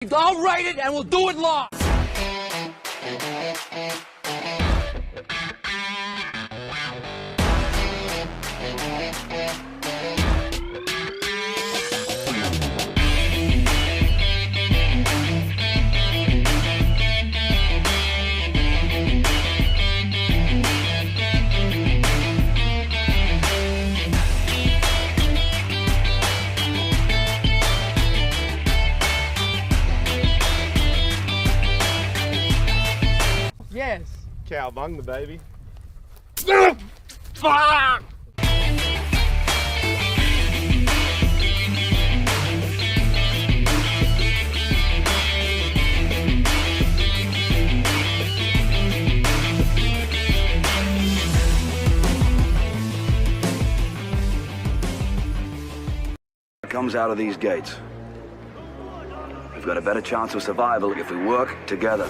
I'll write it and we'll do it live. Yes. Cowabunga, baby. Fuck! Comes out of these gates. We've got a better chance of survival if we work together.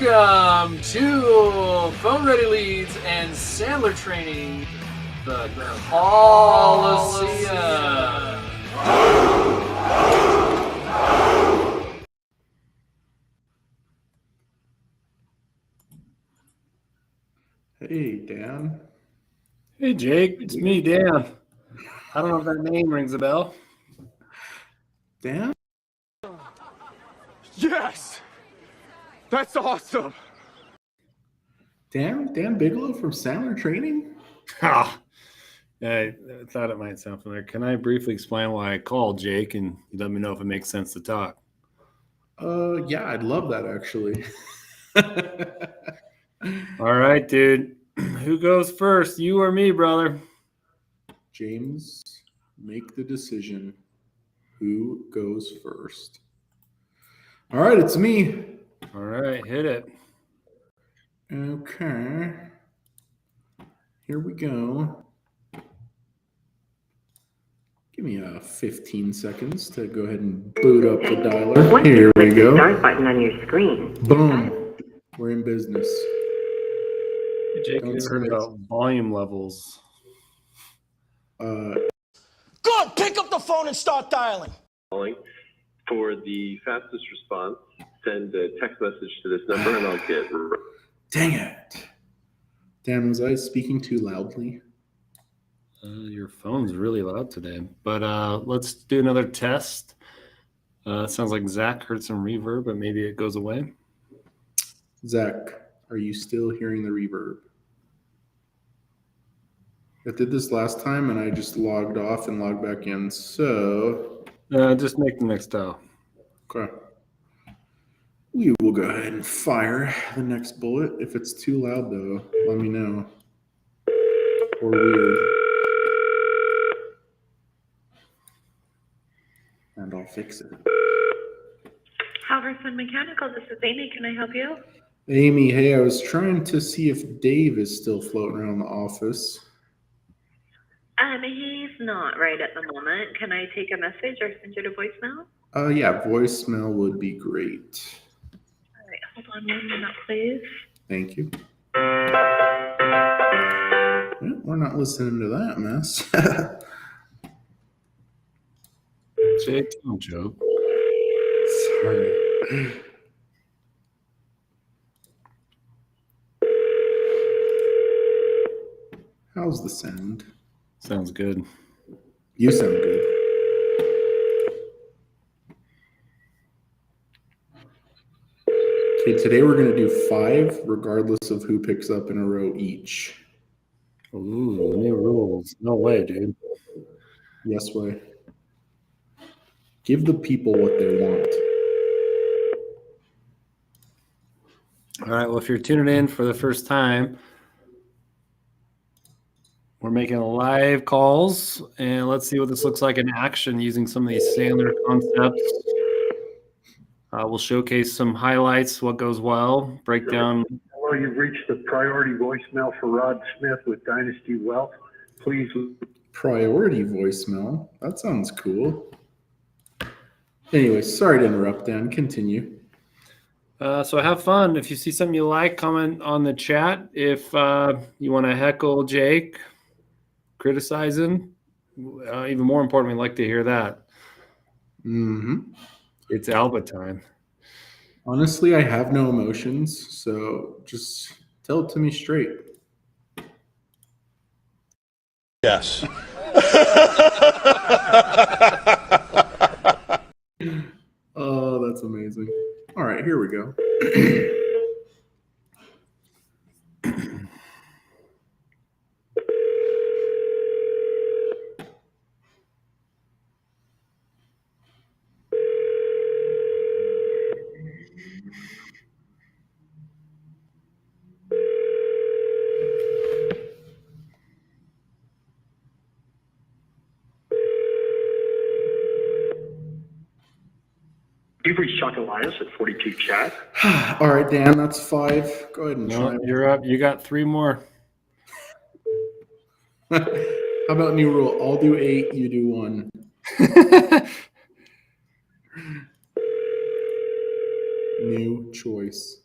Welcome to Phone Ready Leads and Sandler Training, the CALLISEUM. Hey, Dan. Hey, Jake. It's me, Dan. I don't know if that name rings a bell. Dan? Yes! That's awesome! Dan Bigelow from Sandler Training? I thought it might sound familiar. Can I briefly explain why I called, Jake, and you let me know if it makes sense to talk? Yeah, I'd love that, actually. All right, dude. Who goes first, you or me, brother? James, make the decision. Who goes first? All right, it's me. All right, hit it. Okay. Here we go. Give me 15 seconds to go ahead and boot up the dialer. Here we go. Start button on your screen. Boom. We're in business. Hey, Jake, you ever heard about volume levels? Good! Pick up the phone and start dialing. For the fastest response, send a text message to this number and I'll get... Dang it. Dan, was I speaking too loudly? Your phone's really loud today, but let's do another test. Sounds like Zach heard some reverb, but maybe it goes away. Zach, are you still hearing the reverb? I did this last time and I just logged off and logged back in, so... Just make the next dial. Okay. We will go ahead and fire the next bullet. If it's too loud, though, let me know. Or weird. And I'll fix it. Halverson Mechanical, this is Amy. Can I help you? Amy, hey, I was trying to see if Dave is still floating around the office. He's not right at the moment. Can I take a message or send you to voicemail? Yeah, voicemail would be great. All right, hold on 1 minute, please. Thank you. Well, we're not listening to that mess. Jake, don't joke. Sorry. How's the sound? Sounds good. You sound good. Okay, today we're going to do 5, regardless of who picks up in a row each. Ooh, new rules. No way, dude. Yes way. Give the people what they want. All right, well, if you're tuning in for the first time, we're making live calls, and let's see what this looks like in action using some of these Sandler concepts. We'll showcase some highlights, what goes well, break down Hello, you've reached the priority voicemail for Rod Smith with Dynasty Wealth. Please. Priority voicemail. That sounds cool. Anyway, sorry to interrupt, Dan. Continue. So have fun. If you see something you like, comment on the chat. If you want to heckle Jake, criticize him, even more importantly, like to hear that. Mm-hmm. It's Alba time. Honestly, I have no emotions, so just tell it to me straight. Yes. Oh, that's amazing. All right, here we go. You've reached Chuck Elias at 42 Chat. All right, Dan, that's 5. Go ahead and try. No, you're up. You got 3 more. How about new rule? I'll do 8, you do 1. New choice.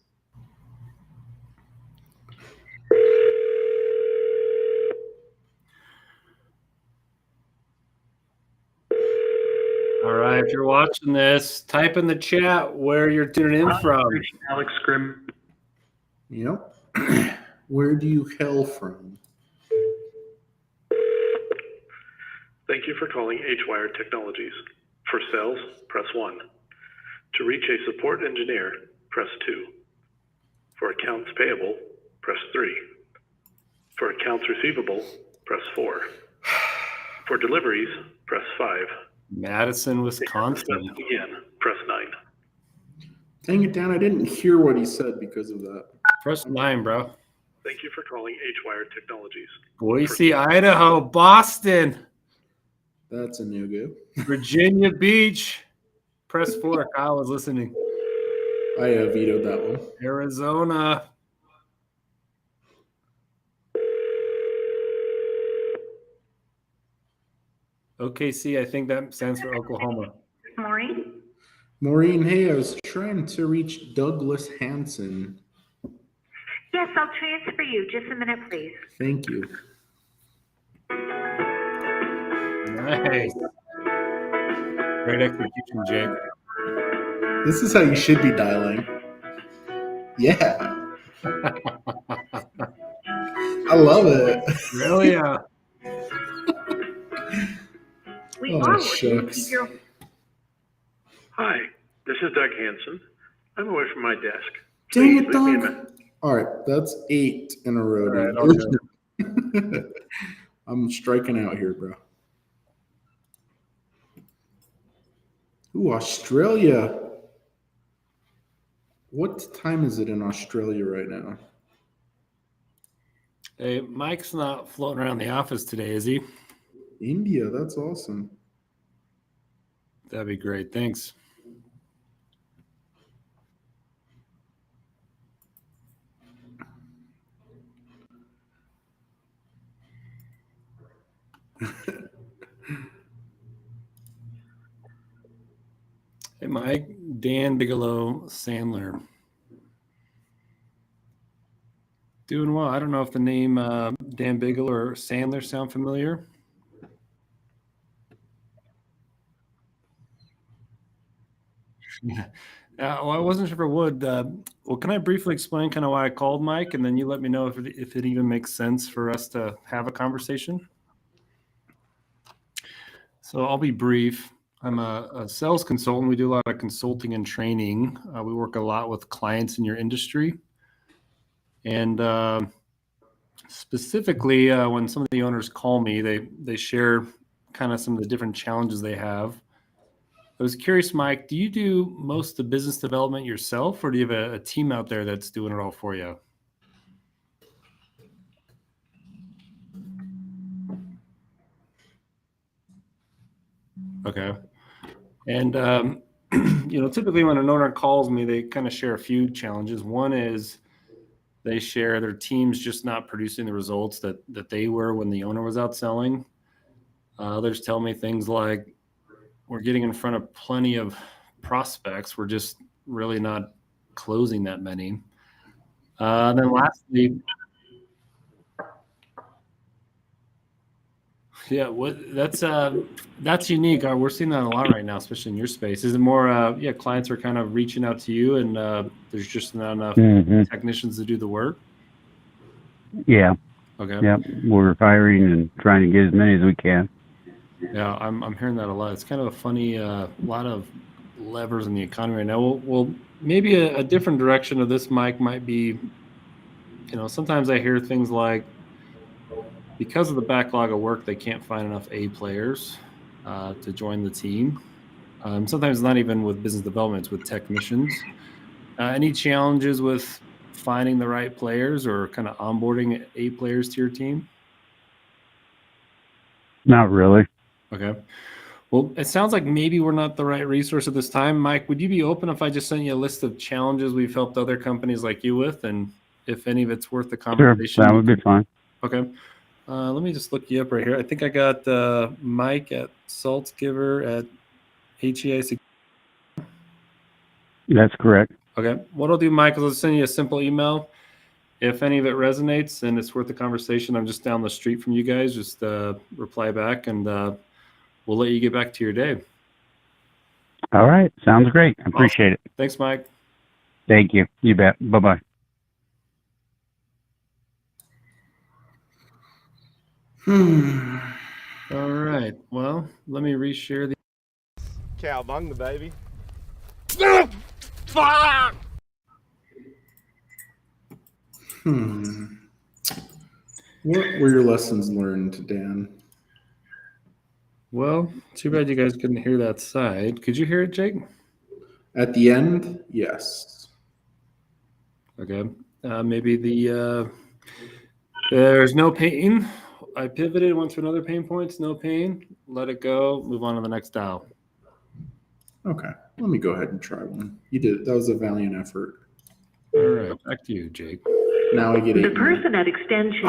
All right, if you're watching this, type in the chat where you're tuning in from. Alex Grimm. Yep. Where do you hail from? Thank you for calling H-Wire Technologies. For sales, press 1. To reach a support engineer, press 2. For accounts payable, press 3. For accounts receivable, press 4. For deliveries, press 5. Madison, Wisconsin. Again, press 9. Dang it, Dan, I didn't hear what he said because of that. Press 9, bro. Thank you for calling H-Wire Technologies. Boise, Idaho, Boston, That's a no-go. Virginia Beach. Press 4. Kyle was listening. I vetoed that one. Arizona. OKC, I think that stands for Oklahoma. Maureen? Maureen, hey, I was trying to reach Douglas Hanson. Yes, I'll transfer you. Just a minute, please. Thank you. Nice. Great execution, Jake. This is how you should be dialing. Yeah. I love it. Really? We Oh, are shucks. Hi, this is Doug Hanson. I'm away from my desk. Dang it, Please leave me a Doug. message. All right, that's 8 in a row. All right, dude. I'll do it. I'm striking out here, bro. Ooh, Australia. What time is it in Australia right now? Hey, Mike's not floating around the office today, is he? India, that's awesome. That'd be great. Thanks. Hey, Mike, Dan Bigelow, Sandler. Doing well. I don't know if the name Dan Bigelow or Sandler sound familiar. Well, I wasn't sure if it would. Well, can I briefly explain kind of why I called Mike, and then you let me know if it even makes sense for us to have a conversation? So I'll be brief. I'm a sales consultant. We do a lot of consulting and training. We work a lot with clients in your industry. And specifically, when some of the owners call me, they share kind of some of the different challenges they have. I was curious, Mike, do you do most of the business development yourself, or do you have a team out there that's doing it all for you? Okay. And, typically when an owner calls me, they kind of share a few challenges. One is They share their teams just not producing the results that they were when the owner was out selling. Others tell me things like, we're getting in front of plenty of prospects. We're just really not closing that many. Then lastly, yeah, that's unique. We're seeing that a lot right now, especially in your space. Is it more, clients are kind of reaching out to you, and there's just not enough technicians to do the work? Yeah. Okay. Yeah, we're hiring and trying to get as many as we can. Yeah, I'm hearing that a lot. It's kind of a funny, lot of levers in the economy right now. Well, maybe a different direction of this, Mike, might be, sometimes I hear things like, because of the backlog of work, they can't find enough A players to join the team. Sometimes not even with business development, it's with technicians. Any challenges with finding the right players or kind of onboarding A players to your team? Not really. Okay. Well, it sounds like maybe we're not the right resource at this time. Mike, would you be open if I just sent you a list of challenges we've helped other companies like you with, and if any of it's worth the conversation? Sure, that would be fine. Okay. Let me just look you up right here. I think I got Mike at Saltzgiver at HEA. That's correct. Okay. What I'll do, Mike, is I'll send you a simple email. If any of it resonates and it's worth the conversation, I'm just down the street from you guys. Just reply back, and we'll let you get back to your day. All right. Sounds great. I appreciate it. Thanks, Mike. Thank you. You bet. Bye-bye. All right. Well, let me reshare the. Cowabunga, baby. What were your lessons learned, Dan? Well, too bad you guys couldn't hear that side. Could you hear it, Jake? At the end, yes. Okay. Maybe there's no pain. I pivoted, went to another pain point. No pain. Let it go. Move on to the next dial. Okay. Let me go ahead and try one. You did it. That was a valiant effort. All right. Back to you, Jake. Now I get The 8. person at extension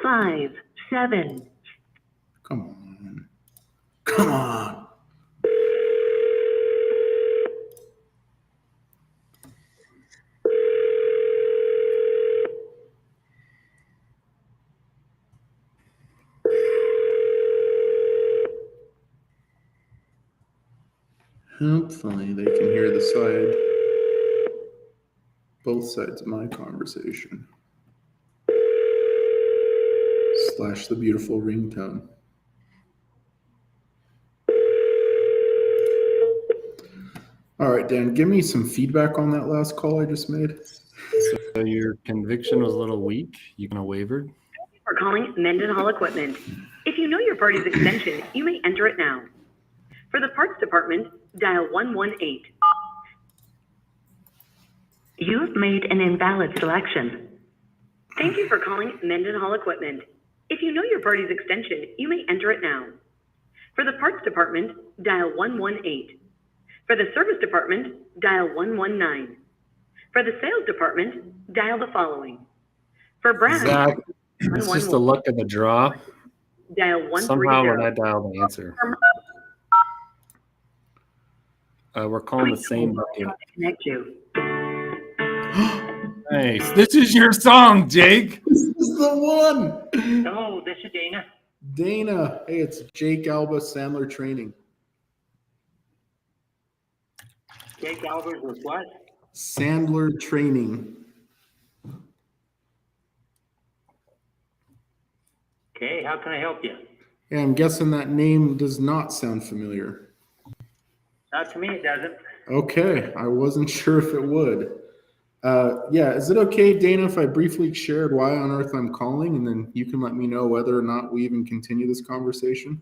57. Come on. Come on. Hopefully they can hear the side. Both sides of my conversation. / the beautiful ringtone. All right, Dan, give me some feedback on that last call I just made. So your conviction was a little weak. You kind of wavered. For calling Mendenhall Equipment. If you know your party's extension, you may enter it now. For the parts department, dial 118. You have made an invalid selection. Thank you for calling Mendenhall Equipment. If you know your party's extension, you may enter it now. For the parts department, dial 118. For the service department, dial 119. For the sales department, dial the following. For Brown, Zach, it's just the luck of the draw. dial 130. Somehow when I dial the answer. We're calling the same bucket. Connect you. Nice. This is your song, Jake. This is the one. Hello, this is Dana. Dana. Hey, it's Jake Alba, Sandler Training. Jake Albert with what? Sandler Training. Okay, how can I help you? Yeah, I'm guessing that name does not sound familiar. Not to me, it doesn't. Okay, I wasn't sure if it would. Yeah, is it okay, Dana, if I briefly shared why on earth I'm calling, and then you can let me know whether or not we even continue this conversation?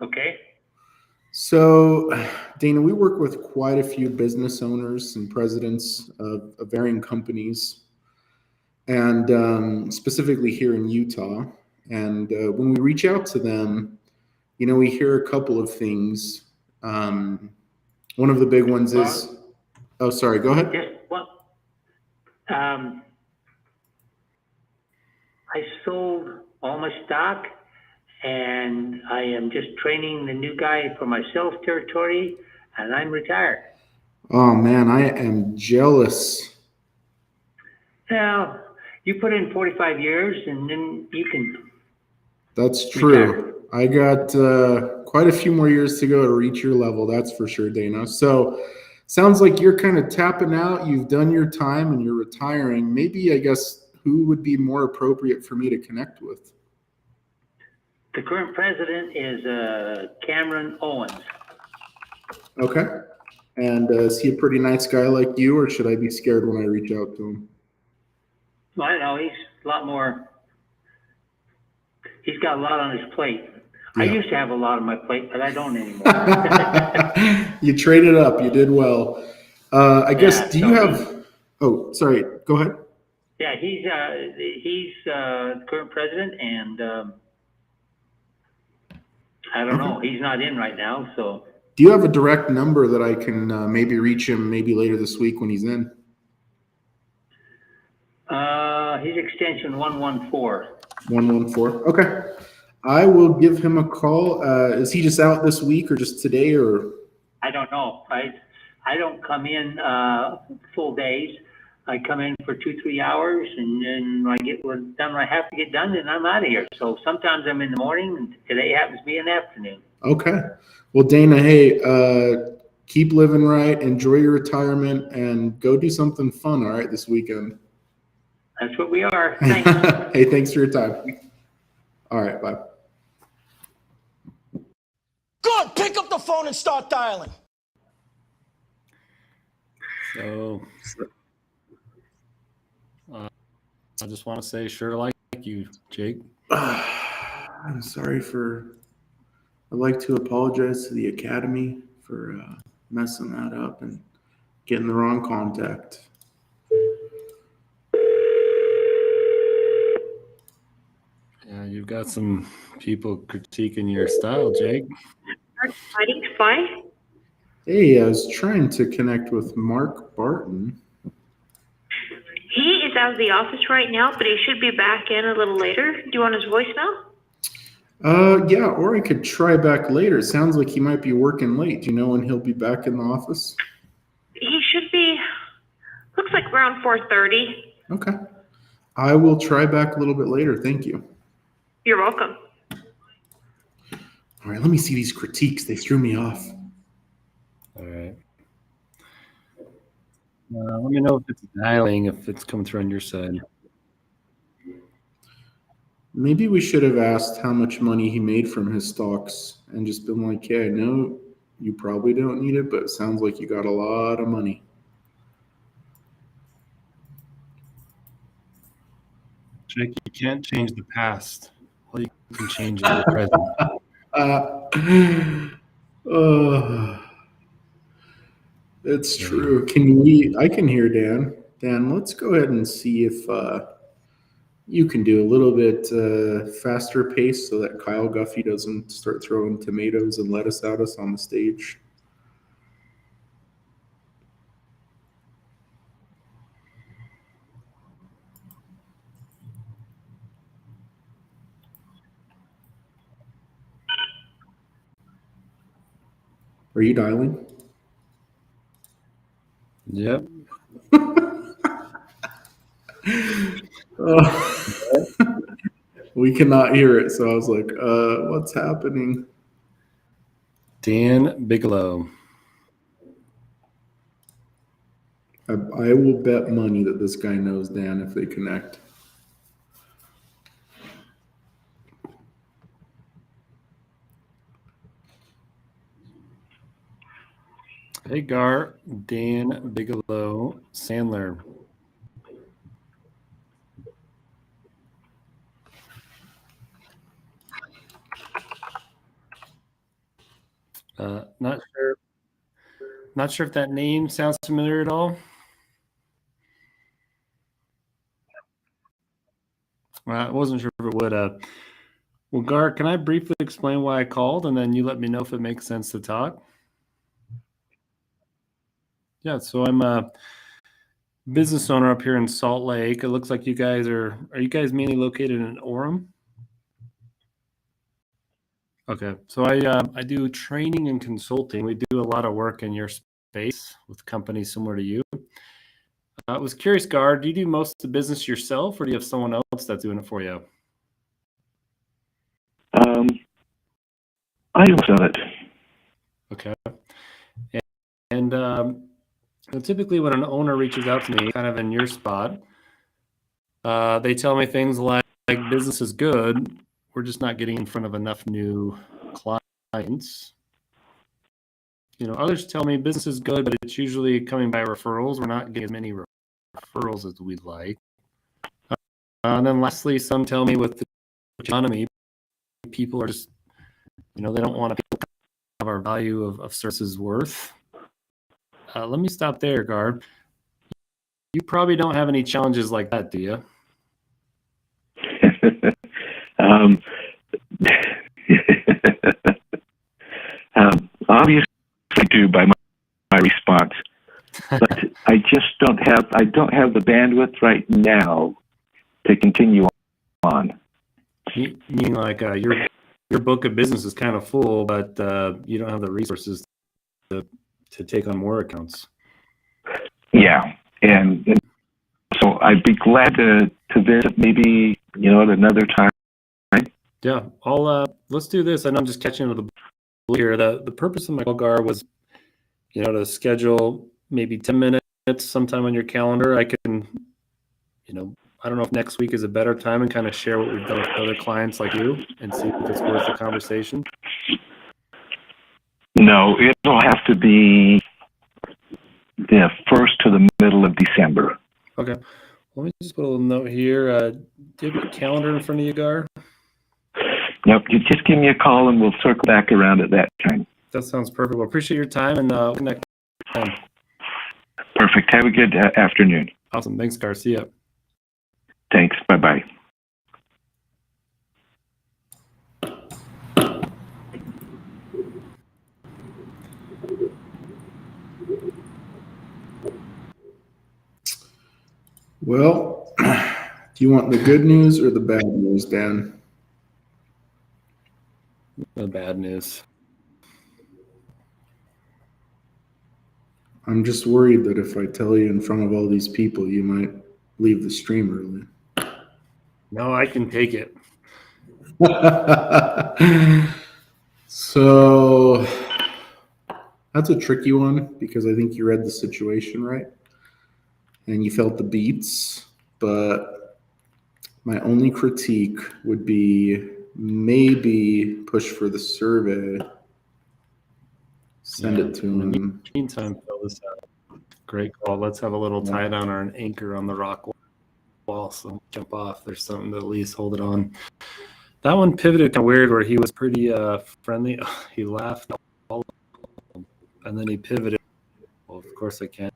Okay. So, Dana, we work with quite a few business owners and presidents of varying companies, and specifically here in Utah. And when we reach out to them, we hear a couple of things. One of the big ones is, oh, sorry, go ahead. Just I sold all my stock, and I am just training the new guy for my sales territory, and I'm retired. Oh man, I am jealous. Now, you put in 45 years, and then you can. That's true. I got quite a few more years to go to reach your level. That's for sure, Dana. So sounds like you're kind of tapping out. You've done your time and you're retiring. Maybe, I guess, who would be more appropriate for me to connect with? The current president is Cameron Owens. Okay. And is he a pretty nice guy like you, or should I be scared when I reach out to him? Well, I don't know. He's a lot more. He's got a lot on his plate. Yeah. I used to have a lot on my plate, but I don't anymore. You traded up. You did well. I guess, do you have... Oh, sorry. Go ahead. Yeah, he's the current president, and I don't know. He's not in right now, so... Do you have a direct number that I can maybe reach him maybe later this week when he's in? His extension 114. 114. Okay. I will give him a call. Is he just out this week or just today, or? I don't know. I don't come in full days. I come in for 2-3 hours, and then I get done what I have to get done, and I'm out of here. So sometimes I'm in the morning, and today happens to be in the afternoon. Okay. Well, Dana, hey, keep living right. Enjoy your retirement, and go do something fun, all right, this weekend. That's what we are. Thanks. Hey, thanks for your time. All right, bye. Good, pick up the phone and start dialing. So, I just want to say, sure like you, Jake. I'm sorry for... I'd like to apologize to the Academy for messing that up and getting the wrong contact. Yeah, you've got some people critiquing your style, Jake. Fighting Spy? Hey, I was trying to connect with Mark Barton. He is out of the office right now, but he should be back in a little later. Do you want his voicemail? Yeah, or I could try back later. It sounds like he might be working late. Do you know when he'll be back in the office? He should be, looks like around 4:30. Okay. I will try back a little bit later. Thank you. You're welcome. All right, let me see these critiques. They threw me off. All right. Let me know if it's dialing, if it's coming through on your side. Maybe we should have asked how much money he made from his stocks and just been like, yeah, I know you probably don't need it, but it sounds like you got a lot of money. Jake, you can't change the past. All you can change is the present. It's true. I can hear Dan. Dan, let's go ahead and see if you can do a little bit faster pace so that Kyle Guffey doesn't start throwing tomatoes and lettuce at us on the stage. Are you dialing? Yep. We cannot hear it, so I was like, what's happening? Dan Bigelow. I will bet money that this guy knows Dan if they connect. Hey, Gar. Dan Bigelow. Sandler. Not sure if that name sounds familiar at all. I wasn't sure if it would. Well, Gar, can I briefly explain why I called, and then you let me know if it makes sense to talk? Yeah, so I'm business owner up here in Salt Lake. It looks like you guys are you guys mainly located in Orem? Okay, so I do training and consulting. We do a lot of work in your space with companies similar to you. I was curious, Gar, do you do most of the business yourself, or do you have someone else that's doing it for you? I do some of it. Okay. And typically when an owner reaches out to me, kind of in your spot, they tell me things like business is good. We're just not getting in front of enough new clients. You know, others tell me business is good, but it's usually coming by referrals. We're not getting as many referrals as we'd like. And then lastly, some tell me with the economy, people are just, you know, they don't want to have our value of services worth. Let me stop there, Gar. You probably don't have any challenges like that, do you? Obviously I do by my response, but I don't have the bandwidth right now to continue on. You mean like your book of business is kind of full, but you don't have the resources to take on more accounts. Yeah, and so I'd be glad to visit maybe, you know, at another time. Yeah, let's do this. I know I'm just catching into the blue here. The purpose of my call, Gar, was, you know, to schedule maybe 10 minutes sometime on your calendar. I can, you know, I don't know if next week is a better time, and kind of share what we've done with other clients like you and see if it's worth the conversation. No, it'll have to be the 1st to the middle of December. Okay. Let me just put a little note here. Do you have your calendar in front of you, Gar? Nope, you just give me a call and we'll circle back around at that time. That sounds perfect. Well, appreciate your time, and we'll connect. Perfect. Have a good afternoon. Awesome. Thanks, Gar. See ya. Thanks. Bye-bye. Well, do you want the good news or the bad news, Dan? The bad news. I'm just worried that if I tell you in front of all these people, you might leave the stream early. No, I can take it. So that's a tricky one, because I think you read the situation right and you felt the beats, but my only critique would be maybe push for the survey. Send it to him. Meantime, fill this out. Great call. Let's have a little tie down or an anchor on the rock wall. So jump off. There's something to at least hold it on. That one pivoted kind of weird, where he was pretty friendly. He laughed all, and then he pivoted. Well, of course I can't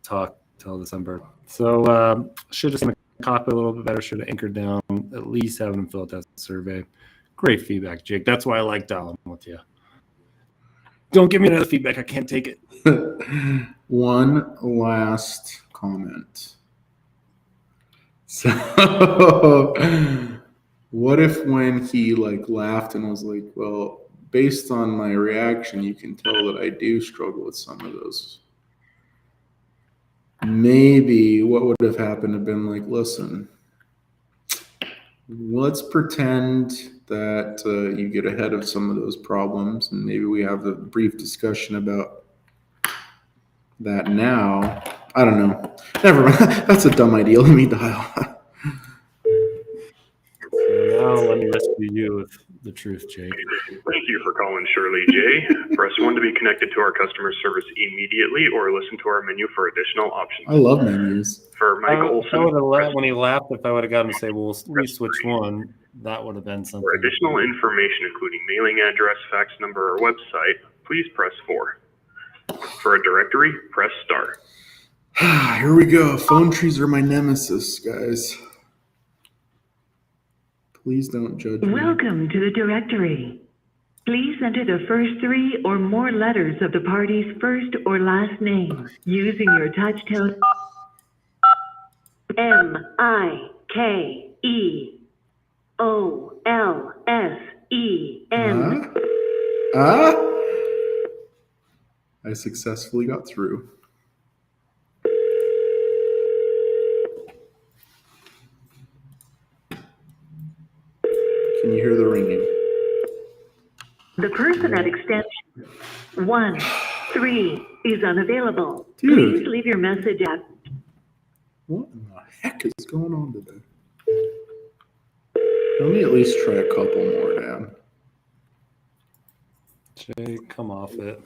talk till December. So should have seen a copy a little bit better. Should have anchored down. At least having him fill out that survey. Great feedback, Jake. That's why I like dialing with you. Don't give me another feedback. I can't take it. One last comment. So what if when he laughed and was like, well, based on my reaction, you can tell that I do struggle with some of those. Maybe what would have happened have been like, listen, let's pretend that you get ahead of some of those problems, and maybe we have a brief discussion about that now. I don't know. Never mind. That's a dumb idea. Let me dial. Now let me rescue you with the truth, Jake. Thank you for calling Shirley J. Press 1 to be connected to our customer service immediately, or listen to our menu for additional options. I love menus. For Michael Olson, When he laughed, if I would have gotten to say, well, we switch one, that would have been something. For additional information, including mailing address, fax number, or website, please press 4. For a directory, press star. Here we go. Phone trees are my nemesis, guys. Please don't judge me. Welcome to the directory. Please enter the first 3 or more letters of the party's first or last name using your touch tone. MikeOlsen. I successfully got through. Can you hear the ringing? The person at extension 13 is unavailable. Dude. Please leave your message at... What in the heck is going on today? Let me at least try a couple more, Dan. Jay, come off it.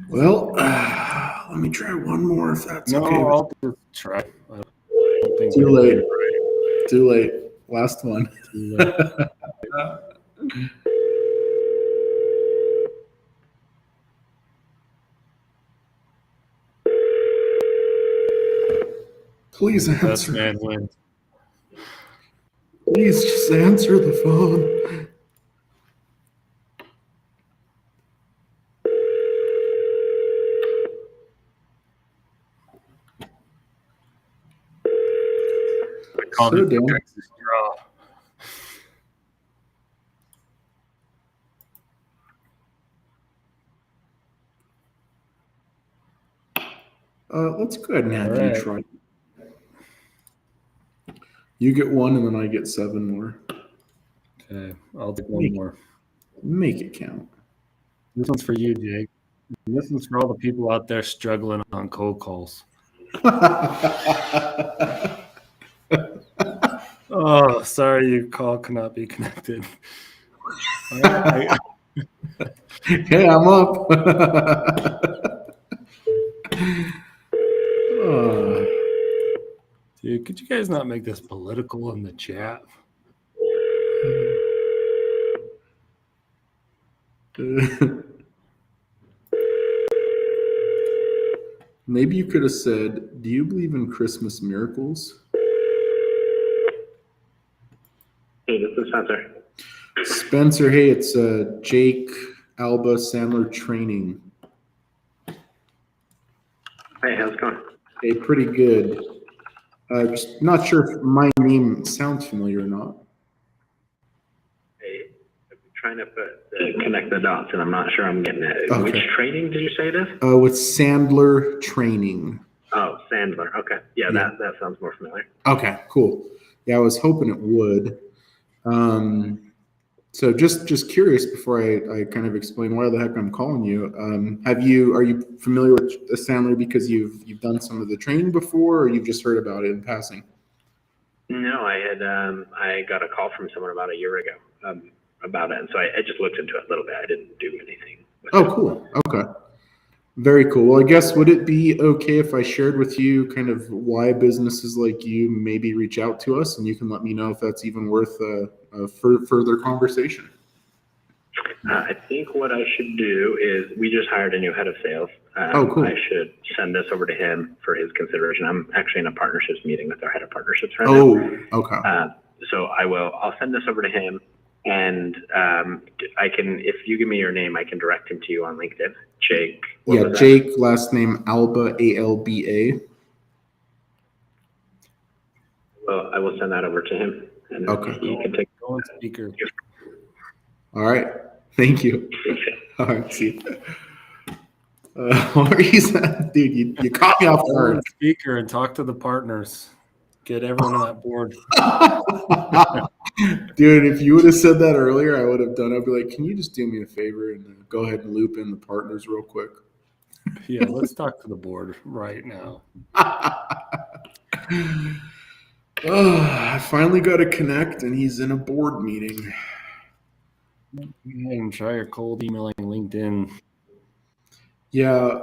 Well, let me try one more if that's No, okay. I'll just try. I don't think Too we're late. doing it Too late. Last one. right. Too late. Please Best answer. man wins. Please just answer the phone. Called So it Dan, Texas draw. let's go ahead and have All you right. try. You get one, and then I get 7 more. Okay, I'll take one more. Make it count. This one's for you, Jake. This one's for all the people out there struggling on cold calls. Oh, sorry, your call cannot be connected. All right. Hey, I'm up. Dude, could you guys not make this political in the chat? Maybe you could have said, "Do you believe in Christmas miracles?" Hey, this is Spencer. Spencer, hey, it's Jake Alba Sandler Training. Hey, how's it going? Hey, pretty good. Just not sure if my name sounds familiar or not. Hey, I'm trying to connect the dots, and I'm not sure I'm getting it. Okay. Which training did you say it is? With Sandler Training. Oh, Sandler. Okay. Yeah, Yeah. that sounds more familiar. Okay, cool. Yeah, I was hoping it would. So just curious before I kind of explain why the heck I'm calling you. Are you familiar with Sandler because you've done some of the training before, or you've just heard about it in passing? No, I got a call from someone about a year ago about it, and so I just looked into it a little bit. I didn't do anything with it. Oh, cool. Okay. Very cool. Well, I guess would it be okay if I shared with you kind of why businesses like you maybe reach out to us, and you can let me know if that's even worth a further conversation? I think what I should do is we just hired a new head of sales. Oh, cool. I should send this over to him for his consideration. I'm actually in a partnerships meeting with our head of partnerships right now. Oh, okay. So I'll send this over to him, and I can, if you give me your name, I can direct him to you on LinkedIn. Jake. Yeah, Jake, last name Alba, A-L-B-A. Well, I will send that over to him, and Okay. he can take. Go on speaker. All right. Thank you. All right. See you. What are you saying? Dude, you caught me off Go guard. on speaker and talk to the partners. Get everyone on that board. Dude, if you would have said that earlier, I would have done it. I'd be like, can you just do me a favor and go ahead and loop in the partners real quick? Yeah, let's talk to the board right now. I finally got to connect, and he's in a board meeting. And try your cold emailing LinkedIn. Yeah.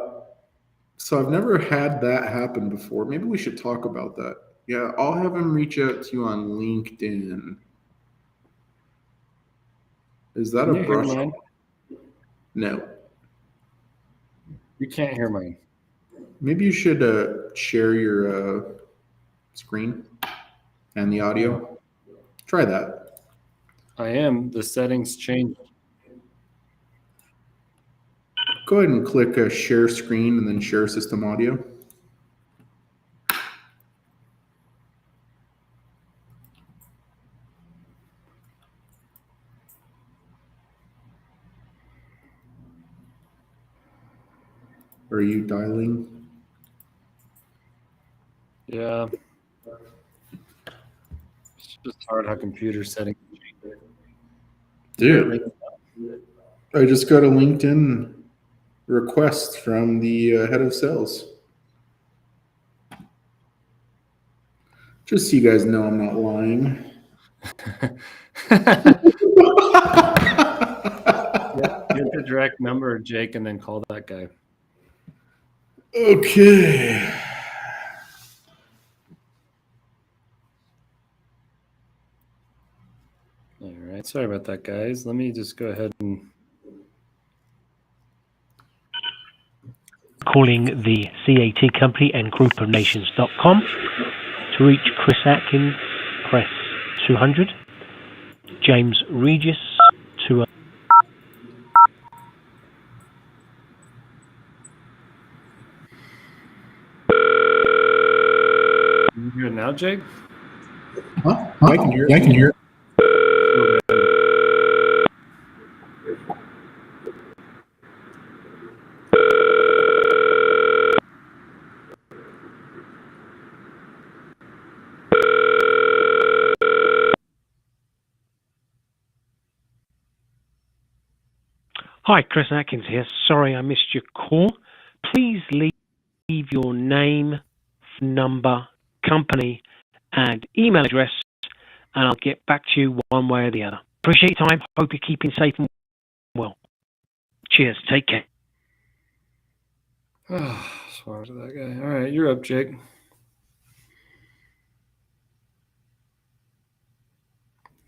So I've never had that happen before. Maybe we should talk about that. Yeah, I'll have him reach out to you on LinkedIn. Is that Can a you hear brush? mine? No. You can't hear mine. Maybe you should share your screen and the audio. Try that. I am. The settings changed. Go ahead and click share screen and then share system audio. Are you dialing? Yeah. It's just hard how computer settings change. Dude, I just got a LinkedIn request from the head of sales. Just so you guys know I'm not lying. Get the direct number, Jake, and then call that guy. Okay. All right. Sorry about that, guys. Let me just go ahead and... Calling the CAT company and groupofnations.com. To reach Chris Atkins, press 200. James Regis, 200. You hear it now, Jake? Huh? I can hear it. I can hear it. Hi, Chris Atkins here. Sorry I missed your call. Please leave your name, number, company, and email address, and I'll get back to you one way or the other. Appreciate your time. Hope you're keeping safe and well. Cheers. Take care. Sorry to that guy. All right, you're up, Jake.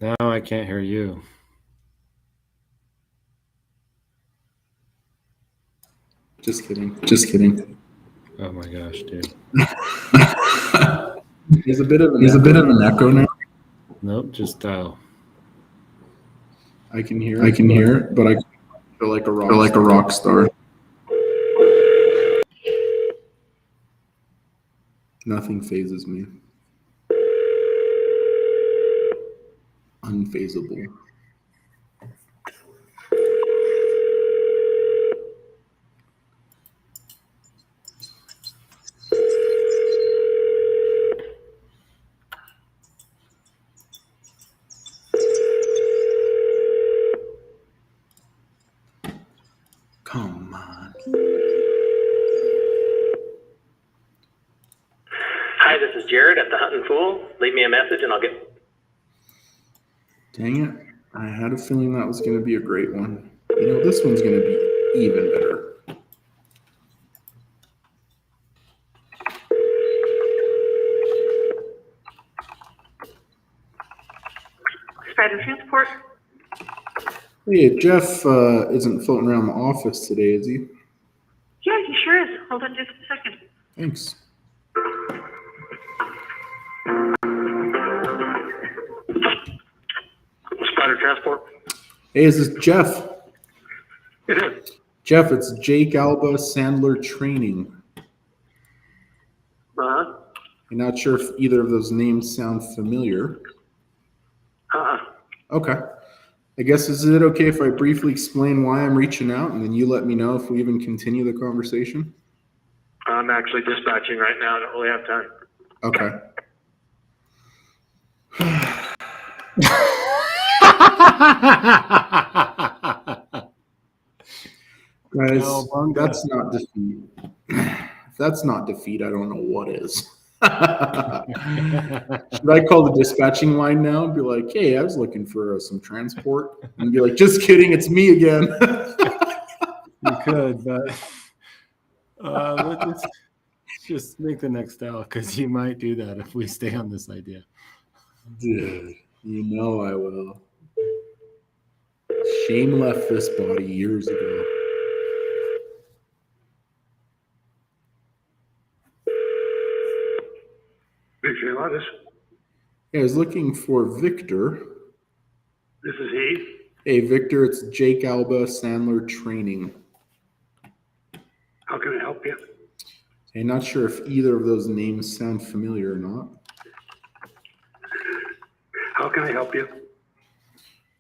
Now I can't hear you. Just kidding. Just kidding. Oh my gosh, dude. There's a bit of an echo now. Nope, just dial. I can hear it, but I feel like a rock star. Nothing phases me. Unfazable. Come on. Hi, this is Jared at the Hunting Fool. Leave me a message and I'll get... Dang it. I had a feeling that was going to be a great one. You know, this one's going to be even better. Spider Transport. Hey, Jeff isn't floating around the office today, is he? Yeah, he sure is. Hold on just a second. Thanks. Spider Transport. Hey, is this Jeff? It is. Jeff, it's Jake Alba, Sandler Training. Uh-huh. I'm not sure if either of those names sound familiar. Okay. I guess, is it okay if I briefly explain why I'm reaching out and then you let me know if we even continue the conversation? I'm actually dispatching right now. I don't really have time. Okay. Guys, No, that's not defeat. If that's not defeat, I don't know what is. Should I call the dispatching line now and be like, hey, I was looking for some transport? And be like, just kidding, it's me again. You could, but let's just make the next dial because you might do that if we stay on this idea. Dude, you know I will. Shame left this body years ago. office. Yeah, I was looking for Victor. This is he. Hey, Victor, it's Jake Alba, Sandler Training. How can I help you? Hey, not sure if either of those names sound familiar or not. How can I help you?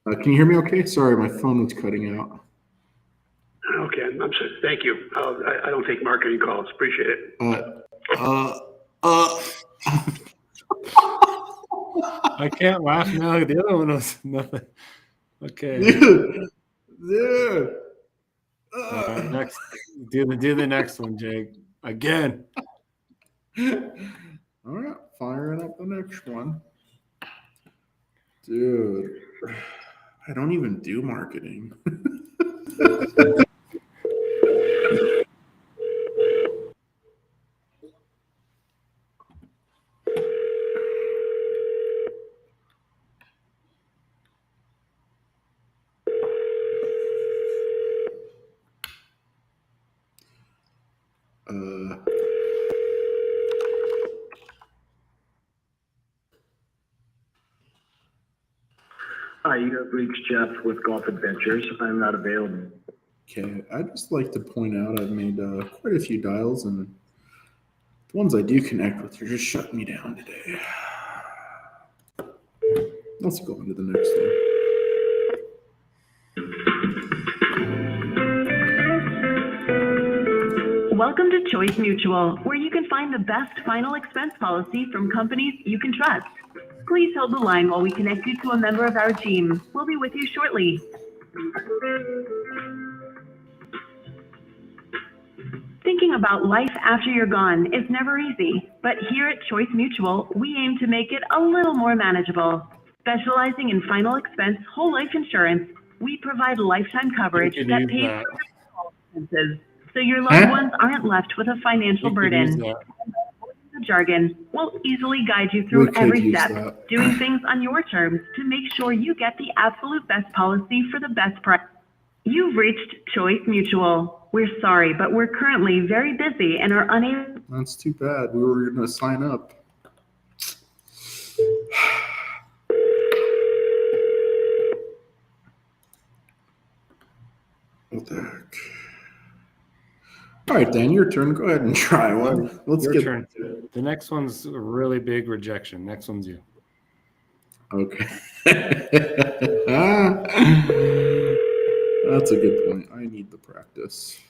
Can you hear me okay? Sorry, my phone was cutting out. Okay, I'm sorry. Thank you. I don't take marketing calls. Appreciate it. I can't laugh now. The other one was nothing. Okay. Dude. All right, next. Do the next one, Jake. Again. All right, firing up the next one. Dude, I don't even do marketing. Hi, you have reached Jeff with Golf Adventures. I'm not available. Okay, I'd just like to point out I've made quite a few dials, and the ones I do connect with are just shutting me down today. Let's go on to the next one. Welcome to Choice Mutual, where you can find the best final expense policy from companies you can trust. Please hold the line while we connect you to a member of our team. We'll be with you shortly. Thinking about life after you're gone is never easy, but here at Choice Mutual, we aim to make it a little more manageable. Specializing in final expense whole life insurance, we provide lifetime coverage that pays for all expenses, so your loved ones aren't left with a financial burden. The jargon will easily guide you through every step, doing things on your terms to make sure you get the absolute best policy for the best price. You've reached Choice Mutual. We're sorry, but we're currently very busy and are unable. That's too bad. We were going to sign up. What the heck? All right, Dan, your turn. Go ahead and try one. Let's get turn. The next one's a really big rejection. Next one's you. Okay. That's a good point. I need the practice.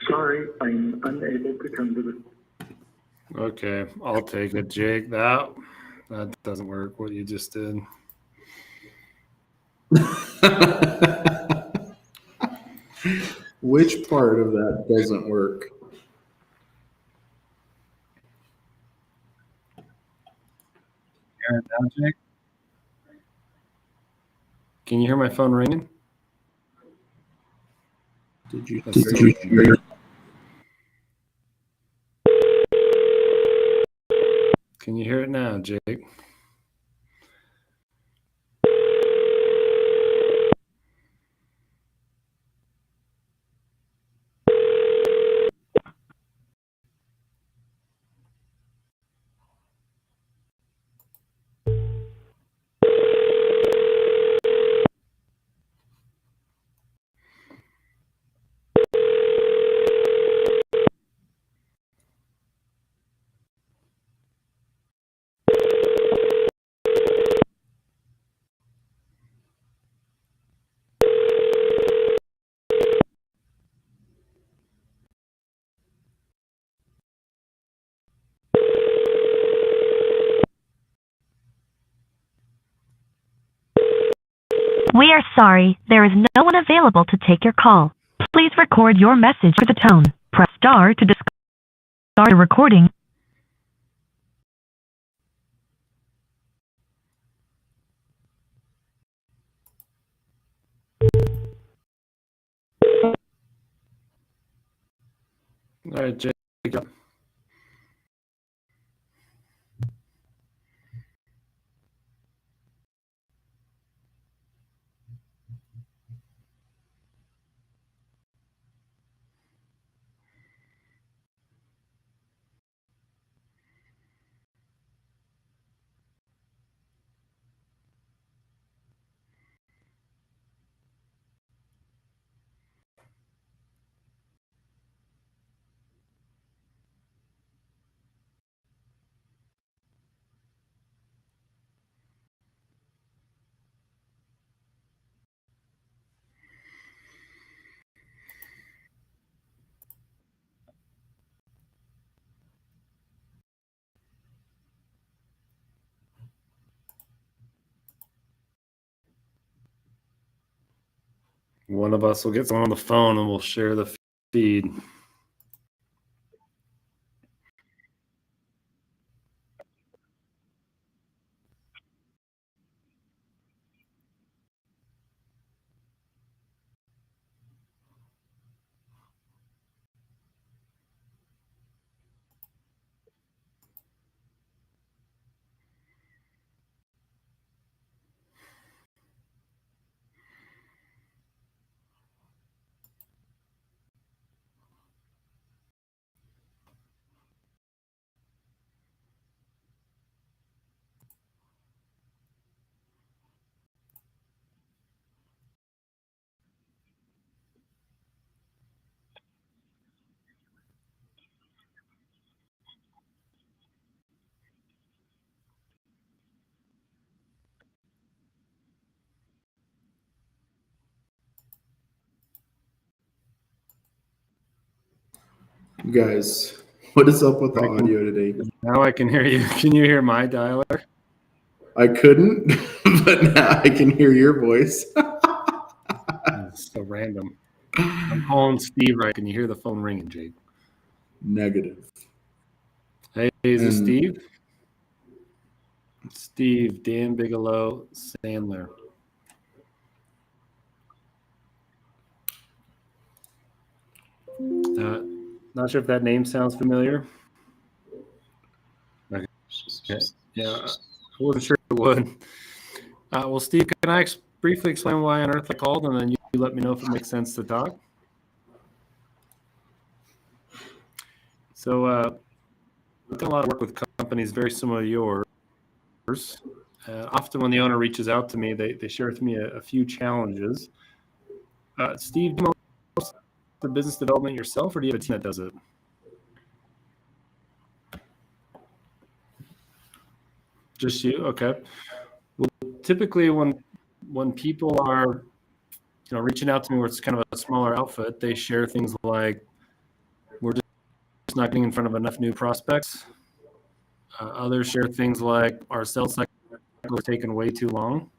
Sorry, I'm unable to come to the... Okay, I'll take it, Jake. That doesn't work, what you just did. Which part of that doesn't work? Hear it now, Jake? Can you hear my phone ringing? Did you hear? Can you hear it now, Jake? We are sorry, there is no one available to take your call. Please record your message for the tone. Press star to discard the recording. All right, Jake. One of us will get someone on the phone and we'll share the feed. You guys, what is up with the audio today? Now I can hear you. Can you hear my dialer? I couldn't, but now I can hear your voice. It's so random. I'm calling Steve right. Can you hear the phone ringing, Jake? Negative. Hey, is this Steve? Steve, Dan Bigelow, Sandler. Not sure if that name sounds familiar. Okay. Yeah, I wasn't sure it would. Well, Steve, can I briefly explain why on earth I called, and then you let me know if it makes sense to talk? So, I've done a lot of work with companies very similar to yours. Often when the owner reaches out to me, they share with me a few challenges. Steve, do you most of the business development yourself, or do you have a team that does it? Just you? Okay. Well, typically when people are reaching out to me where it's kind of a smaller outfit, they share things like, we're just not getting in front of enough new prospects. Others share things like, our sales cycle is taking way too long.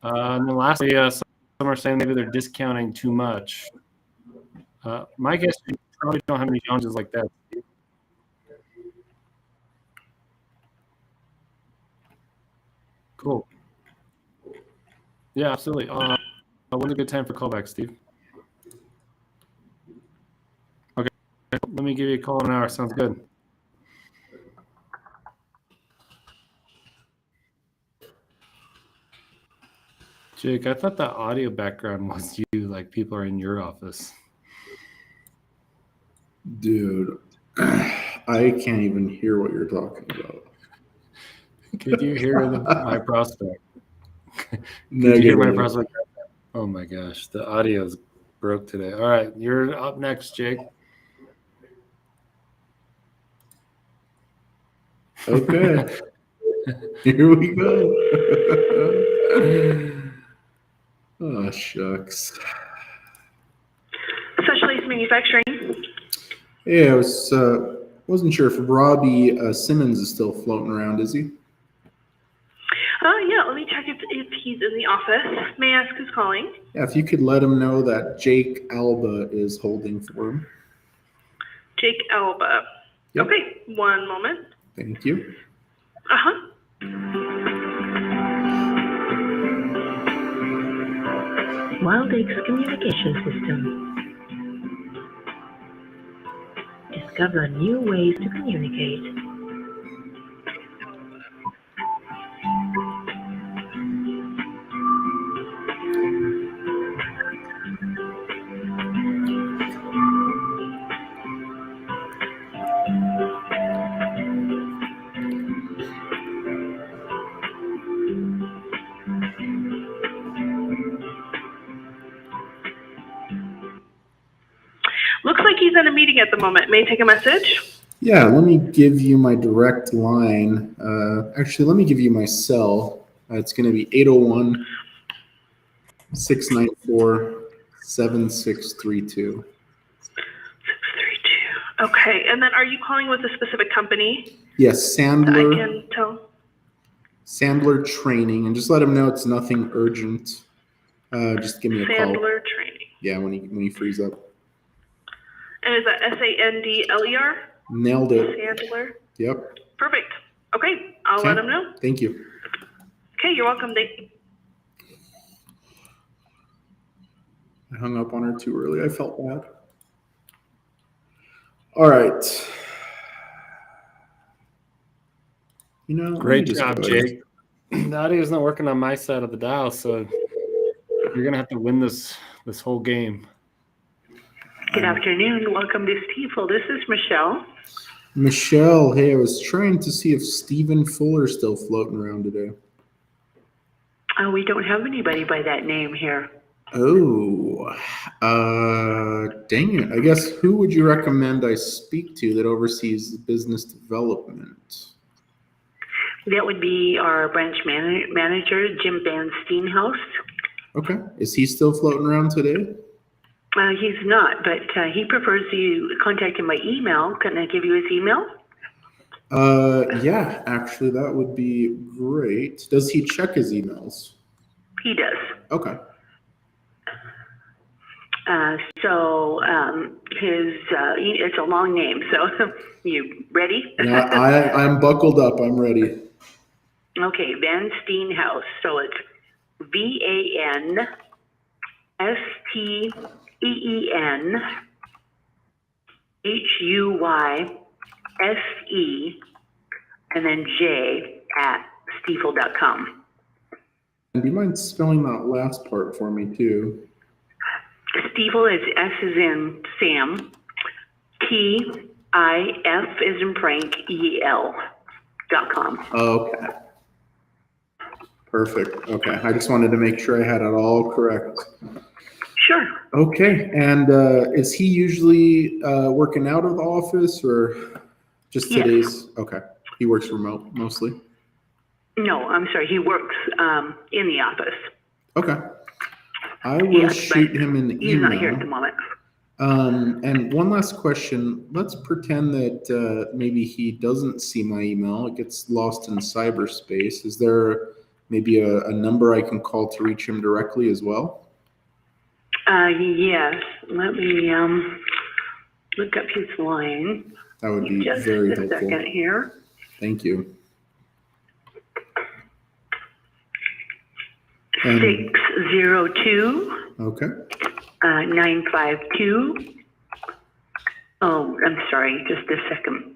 And then lastly, some are saying maybe they're discounting too much. My guess is you probably don't have any challenges like that. Cool. Yeah, absolutely. When's a good time for callback, Steve? Okay, let me give you a call in an hour. Sounds good. Jake, I thought that audio background was you, like people are in your office. Dude, I can't even hear what you're talking about. Could you hear my prospect? Could Negative. you hear my prospect? Oh my gosh, the audio's broke today. All right, you're up next, Jake. Okay. Here we go. Oh, shucks. Specialized manufacturing. Yeah, I wasn't sure if Robbie Simmons is still floating around, is he? Yeah, let me check if he's in the office. May I ask who's calling? Yeah, if you could let him know that Jake Alba is holding for him. Jake Alba. Yep. Okay, one moment. Thank you. Uh-huh. Wild Eggs Communication System. discover new ways to communicate. Looks like he's in a meeting at the moment. May I take a message? Yeah, let me give you my direct line. Actually, let me give you my cell. It's going to be 801 694 7632. Okay, and then are you calling with a specific company? Yes, That I Sandler. can tell. Sandler Training, and just let him know it's nothing urgent. Just give me a call. Sandler Training. Yeah, when he frees up. And is that Sandler? Nailed it. Sandler? Yep. Perfect. Okay, I'll Okay. let him know. Thank you. Okay, you're welcome. Thank you. I hung up on her too early. I felt bad. All right. You know, let me Great just job, go ahead. Jake. The audio's not working on my side of the dial, so you're gonna have to win this whole game. Good afternoon. Welcome to Stifel. This is Michelle. Michelle, hey, I was trying to see if Stephen Fuller's still floating around today. Oh, we don't have anybody by that name here. Oh, dang it. I guess who would you recommend I speak to that oversees business development? That would be our branch manager, Jim Van Steenhouse. Okay. Is he still floating around today? He's not, but he prefers you contact him by email. Can I give you his email? Yeah, actually, that would be great. Does he check his emails? He does. Okay. It's a long name. So, you ready? Yeah, I'm buckled up. I'm ready. Okay, Van Steenhouse. So it's VANSTEENHUYSE and then J@Stifel.com. And do you mind spelling that last part for me, too? Stifel is S as in Sam, TIF is in Frank, EL.com. Okay. Perfect. Okay. I just wanted to make sure I had it all correct. Sure. Okay. And is he usually working out of the office or just Yes. today's? Okay. He works remote mostly. No, I'm sorry. He works in the office. Okay. I will shoot him an email. He's not here at the moment. And one last question. Let's pretend that maybe he doesn't see my email. It gets lost in cyberspace. Is there maybe a number I can call to reach him directly as well? Yes. Let me look up his line. That would be Just very a helpful. second here. Thank you. And, 602. okay. 952. Oh, I'm sorry. Just a second.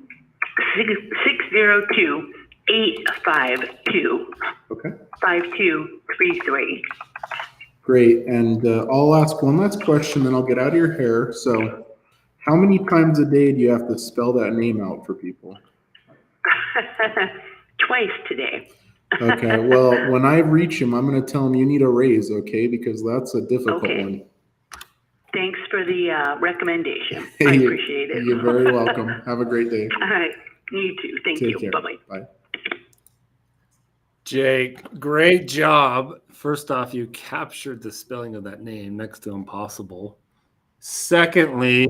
602 852. Okay. 5233. Great. And I'll ask one last question, then I'll get out of your hair. So, how many times a day do you have to spell that name out for people? Twice today. Okay. Well, when I reach him, I'm going to tell him you need a raise, okay? Because that's a difficult Okay. one. Thanks for the recommendation. I appreciate it. You're very welcome. Have a great day. All right. You too. Thank Take you. care. Bye-bye. Bye. Jake, great job. First off, you captured the spelling of that name next to impossible. Secondly,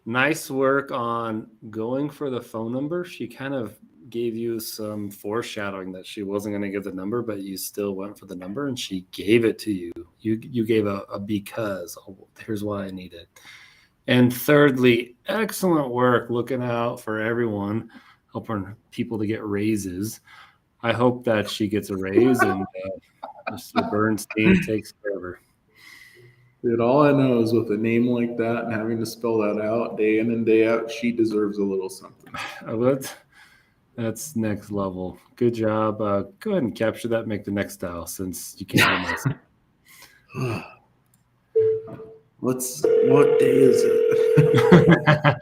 nice work on going for the phone number. She kind of gave you some foreshadowing that she wasn't going to give the number, but you still went for the number and she gave it to you. You gave a because. Oh, here's why I need it. And thirdly, excellent work looking out for everyone, helping people to get raises. I hope that she gets a raise and Mr. Bernstein takes care of her. Dude, all I know is with a name like that and having to spell that out day in and day out, she deserves a little something. That's next level. Good job. Go ahead and capture that. Make the next dial since you can't hear myself. What day is it?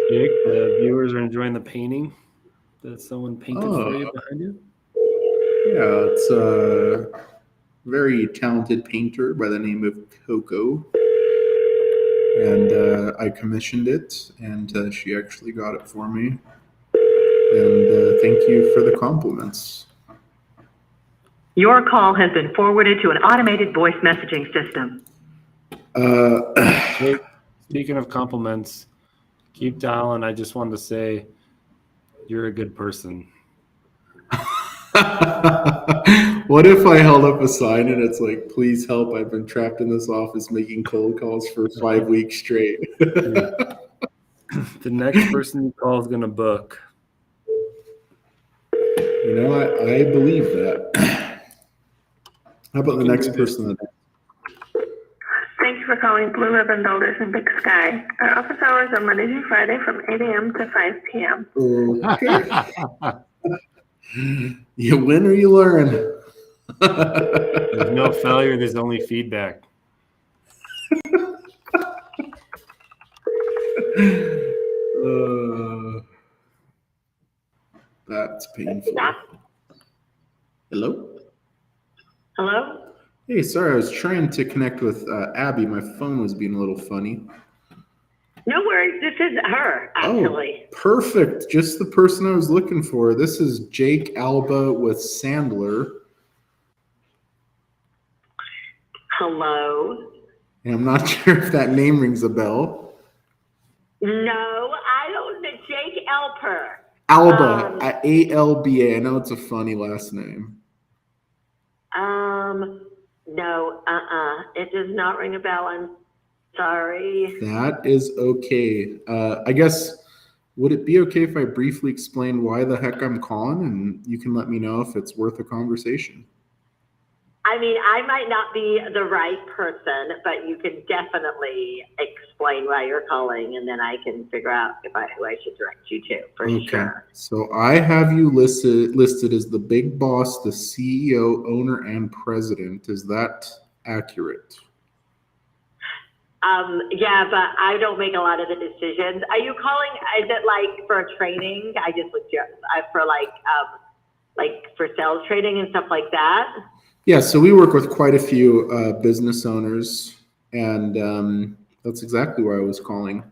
Jake, the viewers are enjoying the painting that someone painted for you behind you. Yeah, it's a very talented painter by the name of Coco. And I commissioned it, and she actually got it for me. And thank you for the compliments. Your call has been forwarded to an automated voice messaging system. Hey, speaking of compliments, keep dialing. I just wanted to say you're a good person. What if I held up a sign and it's like, please help, I've been trapped in this office making cold calls for 5 weeks straight. The next person you call is going to book. You know, I believe that. How about the next person? Thank you for calling Blue Ribbon Builders in Big Sky. Our office hours are Monday through Friday from 8 a.m. to 5 p.m. Okay. You win or you learn. There's no failure, there's only feedback. That's painful. Hello? Hello? Hey, sorry, I was trying to connect with Abby. My phone was being a little funny. No worries. This is her, actually. Oh, perfect. Just the person I was looking for. This is Jake Alba with Sandler. Hello? And I'm not sure if that name rings a bell. No, I don't know. Jake Elper. Alba, A-L-B-A. I know it's a funny last name. No, it does not ring a bell. I'm sorry. That is okay. I guess, would it be okay if I briefly explain why the heck I'm calling, and you can let me know if it's worth a conversation? I mean, I might not be the right person, but you can definitely explain why you're calling, and then I can figure out who I should direct you to, for sure. So I have you listed as the big boss, the CEO, owner, and president. Is that accurate? Yeah, but I don't make a lot of the decisions. Are you calling, is it like for a training? I just looked you up for like for sales training and stuff like that. Yeah, so we work with quite a few business owners, and that's exactly why I was calling.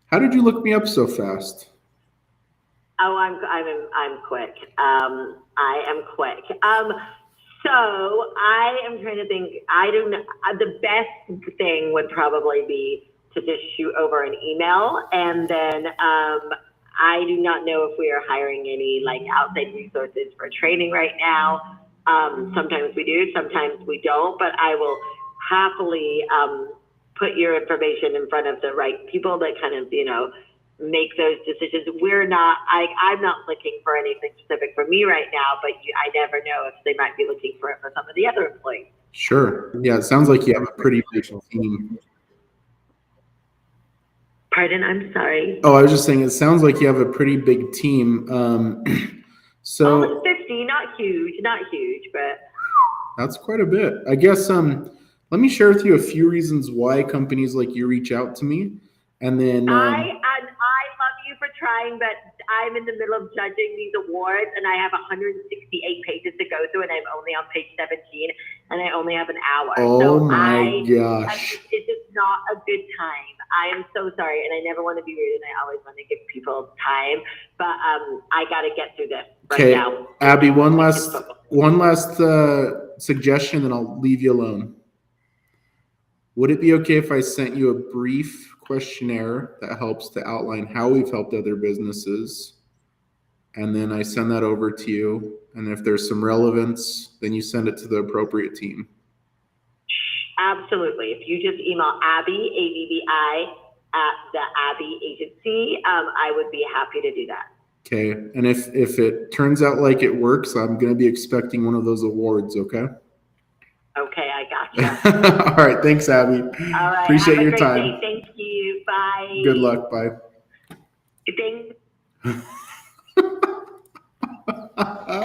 How did you look me up so fast? Oh, I'm quick. I am quick. So I am trying to think. I don't know. The best thing would probably be to just shoot over an email, and then I do not know if we are hiring any like outside resources for training right now. Sometimes we do, sometimes we don't, but I will happily put your information in front of the right people that kind of, make those decisions. I'm not looking for anything specific for me right now, but I never know if they might be looking for it for some of the other employees. Sure. Yeah, it sounds like you have a pretty big team. Pardon, I'm sorry. Oh, I was just saying, it sounds like you have a pretty big team. So almost 50, not huge, but that's quite a bit. I guess let me share with you a few reasons why companies like you reach out to me, and then I love you for trying, but I'm in the middle of judging these awards, and I have 168 pages to go through, and I'm only on page 17, and I only have an hour. Oh my gosh. It's just not a good time. I am so sorry, and I never want to be rude, and I always want to give people time, but I got to get through this right now. Abby, one last suggestion, and I'll leave you alone. Would it be okay if I sent you a brief questionnaire that helps to outline how we've helped other businesses, and then I send that over to you, and if there's some relevance, then you send it to the appropriate team? Absolutely. If you just email Abby, A-B-B-I, at the Abby Agency, I would be happy to do that. Okay. And if it turns out like it works, I'm going to be expecting one of those awards. Okay. Okay, I gotcha. All right. Thanks, Abby. All right. Appreciate Have a your great time. day. Thank you. Bye. Good luck. Bye. Thank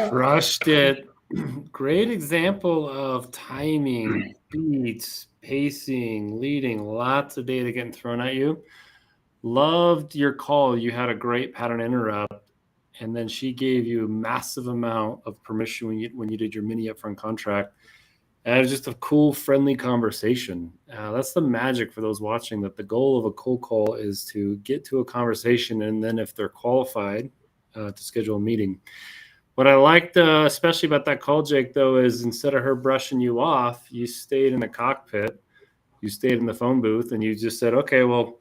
Crushed it. Great example of timing, beats, pacing, leading, lots of data getting thrown at you. Loved your call. You had a great pattern interrupt, and then she gave you a massive amount of permission when you did your mini upfront contract. And it was just a cool, friendly conversation. That's the magic for those watching, that the goal of a cold call is to get to a conversation, and then if they're qualified, to schedule a meeting. What I liked especially about that call, Jake, though, is instead of her brushing you off, you stayed in the cockpit, you stayed in the phone booth, and you just said, okay, well,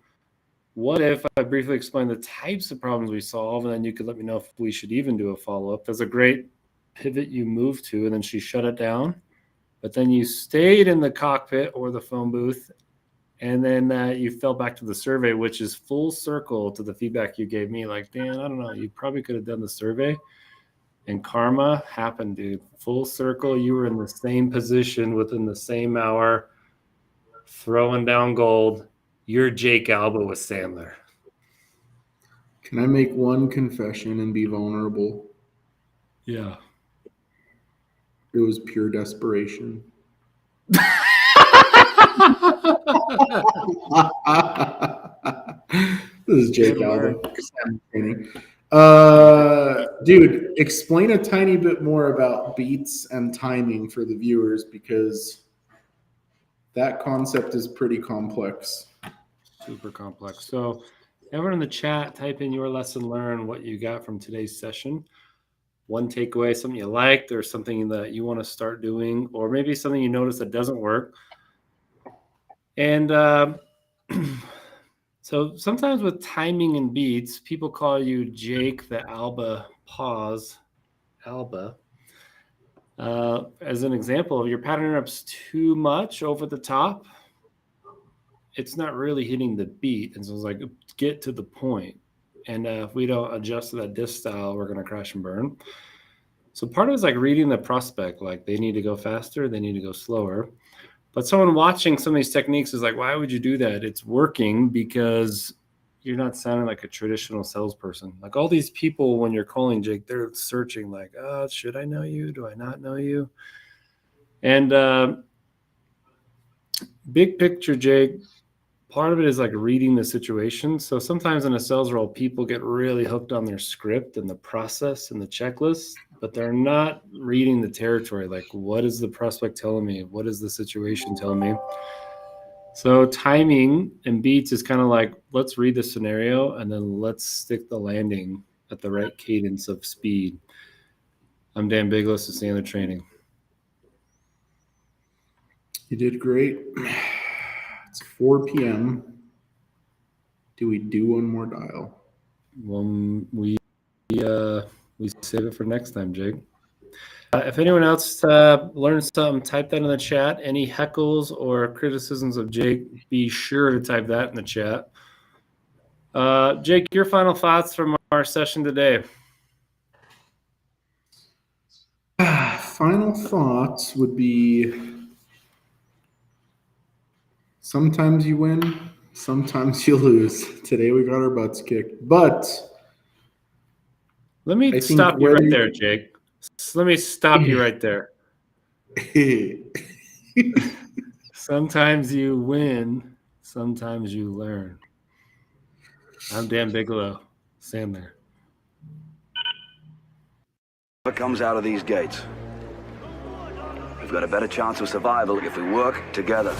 what if I briefly explain the types of problems we solve, and then you could let me know if we should even do a follow-up. That's a great pivot you moved to, and then she shut it down. But then you stayed in the cockpit or the phone booth, and then you fell back to the survey, which is full circle to the feedback you gave me. Like, Dan, I don't know, you probably could have done the survey. And karma happened, dude. Full circle. You were in the same position within the same hour, throwing down gold. You're Jake Alba with Sandler. Can I make one confession and be vulnerable? Yeah. It was pure desperation. This is Jake Alba. Dude, explain a tiny bit more about beats and timing for the viewers, because that concept is pretty complex. Super complex. So everyone in the chat, type in your lesson learned, what you got from today's session. One takeaway, something you liked, or something that you want to start doing, or maybe something you notice that doesn't work. And so sometimes with timing and beats, people call you Jake the Alba pause, Alba. As an example, if your pattern interrupts too much over the top, it's not really hitting the beat. And so it's like, get to the point. And if we don't adjust to that disk style, we're going to crash and burn. So part of it is like reading the prospect, like they need to go faster, they need to go slower. But someone watching some of these techniques is like, why would you do that? It's working because you're not sounding like a traditional salesperson. Like all these people, when you're calling Jake, they're searching like, oh, should I know you? Do I not know you? And big picture, Jake, part of it is like reading the situation. So sometimes in a sales role, people get really hooked on their script and the process and the checklist, but they're not reading the territory. Like, what is the prospect telling me? What is the situation telling me? So timing and beats is kind of like, let's read the scenario and then let's stick the landing at the right cadence of speed. I'm Dan Biglos of Sandler Training. You did great. It's 4 p.m. Do we do one more dial? We save it for next time, Jake. If anyone else learned something, type that in the chat. Any heckles or criticisms of Jake, be sure to type that in the chat. Jake, your final thoughts from our session today. Final thoughts would be, sometimes you win, sometimes you lose. Today we got our butts kicked. But let me stop you right there, Jake. Let me stop you right there. Sometimes you win, sometimes you learn. I'm Dan Bigelow, Sandler. What comes out of these gates? We've got a better chance of survival if we work together.